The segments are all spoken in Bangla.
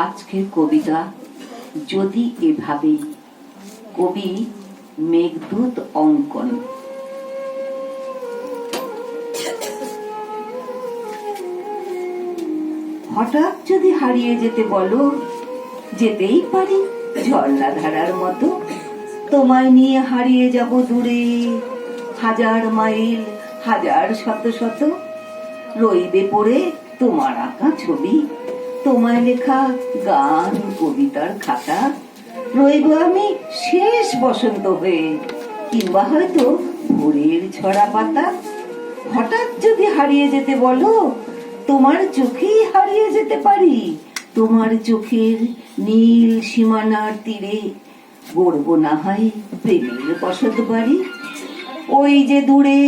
আজকের কবিতা যদি এভাবেই। কবি মেঘদূত অঙ্কন। হঠাৎ যদি হারিয়ে যেতে বলো, যেতেই পারি ঝর্ণা ধারার মতো। তোমায় নিয়ে হারিয়ে যাব দূরে, হাজার মাইল, হাজার শত শত। রইবে পড়ে তোমার আঁকা ছবি, তোমায় লেখা গান কবিতার খাতা। রইব আমি শেষ বসন্ত হয়ে, কিংবা হয়তো ভোরের ঝরা পাতা। হঠাৎ যদি হারিয়ে যেতে বলো, তোমার চোখেই হারিয়ে যেতে পারি। তোমার চোখের নীল সীমানার তীরে গড়ব না হয় প্রেমের বসত বাড়ি। ওই যে দূরে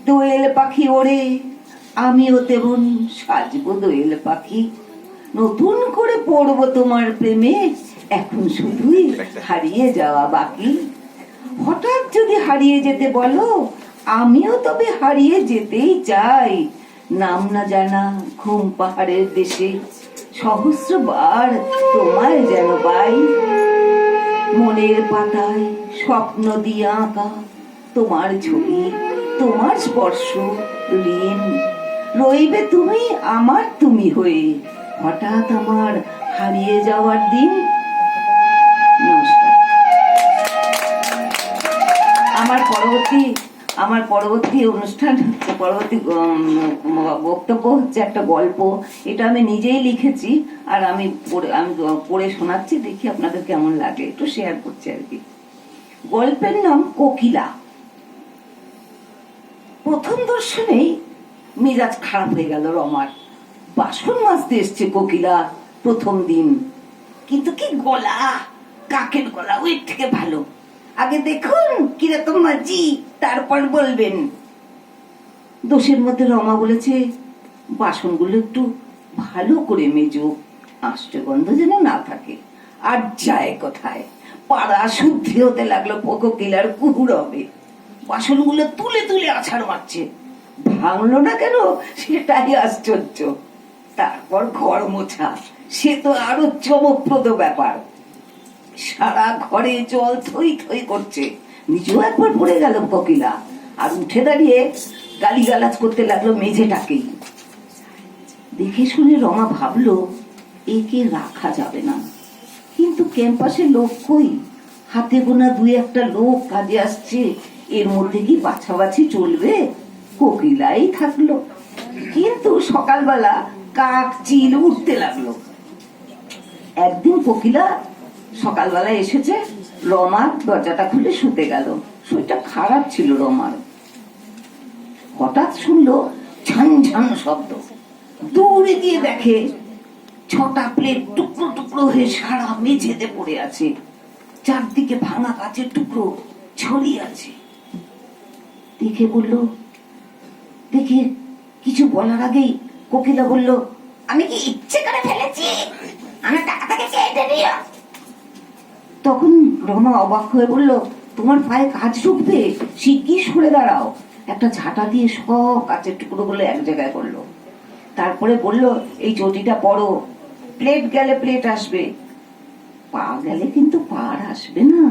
দোয়েল পাখি ওড়ে, আমিও তেমন সাজবো দোয়েল পাখি। নতুন করে পড়বো তোমার প্রেমে, এখন শুধুই হারিয়ে যাওয়া বাকি। হঠাৎ যদি হারিয়ে যেতে বলো, আমিও তবে হারিয়ে যেতেই চাই। নাম না জানা ঘুম পাহাড়ের দেশে, সহস্রবার তোমায় যেন পাই। মনের পাতায় স্বপ্ন দিয়ে আঁকা তোমার ছবি, তোমার স্পর্শ ঋণ। রইবে তুমি আমার তুমি হয়ে, হঠাৎ আমার হারিয়ে যাওয়ার দিন। নমস্কার। আমার পরবর্তী অনুষ্ঠান হচ্ছে, পরবর্তী বক্তব্য হচ্ছে একটা গল্প। এটা আমি নিজেই লিখেছি, আর আমি পড়ে শোনাচ্ছি, দেখি আপনাদের কেমন লাগে, একটু শেয়ার করছি আর কি। গল্পের নাম কোকিলা। প্রথম দর্শনেই মেজাজ খারাপ হয়ে গেল রমার। বাসন মাজতে এসছে কোকিলা প্রথম দিন, কিন্তু কি গলা, কাকের গলা ওই থেকে ভালো। আগে দেখুন কিরকম মাজি, তারপর বলবেন। দোষের মধ্যে রমা বলেছে, বাসনগুলো একটু ভালো করে মেজো, আষ্টে গন্ধ যেন না থাকে। আর যায় কোথায়, পাড়া শুদ্ধি হতে লাগলো কোকিলার কুকুর হবে। বাসনগুলো তুলে তুলে আছাড় মারছে, ভাঙলো না কেন সেটাই আশ্চর্য। তারপর ঘর মোছা, সে তো আরো চমকপ্রদ ব্যাপার। সারা ঘরে জল থই থই করছে। নিজেও একবার পড়ে গেল কোকিলা, আর উঠে দাঁড়িয়ে গালিগালাজ করতে লাগলো মেঝেটাকেই। দেখে শুনে রমা ভাবলো, একে রাখা যাবে না। কিন্তু ক্যাম্পাসে লোক কই, হাতে গোনা দুই একটা লোক কাজে আসছে, এর মধ্যে কি বাছাবাছি চলবে? কোকিলাই থাকলো। কিন্তু সকালবেলা কাক চিল উঠতে লাগলো। একদিন কোকিলা সকালবেলা এসেছে, রমা দরজাটা খুলে শুতে গেল। শরীরটা খারাপ ছিল রমার। হঠাৎ শুনলো ঝান ঝান শব্দ। দৌড়ে গিয়ে দেখে 6টা প্লেট টুকরো টুকরো হয়ে সারা মেঝেতে পড়ে আছে। চারদিকে ভাঙা কাচের টুকরো ছড়িয়ে আছে। দেখে বলল, দেখে কিছু বলার আগেই কোকিলা বলল, আমি কি ইচ্ছে করে ফেলেছি? আমার টাকাটাকে চেয়ে দিও। তখন রমা অবাক হয়ে বলল, তোমার পায়ে কাজ ঢুকবে, শিগগির সরে দাঁড়াও। একটা ঝাঁটা দিয়ে সব কাচের টুকরো গুলো এক জায়গায় করলো। তারপরে বলল, এই চটিটা পরো, প্লেট গেলে প্লেট আসবে, পা গেলে কিন্তু পার আসবে না।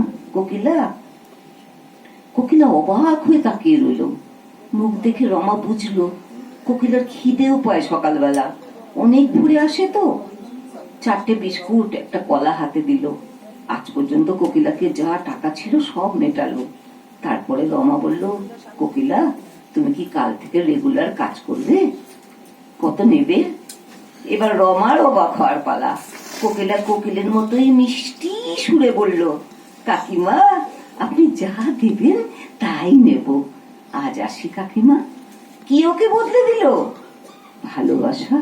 কোকিলা অবাক হয়ে তাকিয়ে রইল। মুখ দেখে রমা বুঝলো কোকিলার খিদেও পায় সকালবেলা, অনেক ঘুরে আসে তো। 4টে বিস্কুট, একটা কলা হাতে দিল। আজ পর্যন্ত কোকিলাকে যা টাকা ছিল সব মেটালো। তারপরে রমা বলল, কোকিলা তুমি কি কাল থেকে রেগুলার কাজ করবে? কত নেবে? এবার রমার অবাক হওয়ার পালা। কোকিলা কোকিলের মতোই মিষ্টি সুরে বলল, কাকিমা আপনি যা দিবেন তাই নেব। আজ আসি কাকিমা। কি ওকে বদলে দিল? ভালোবাসা।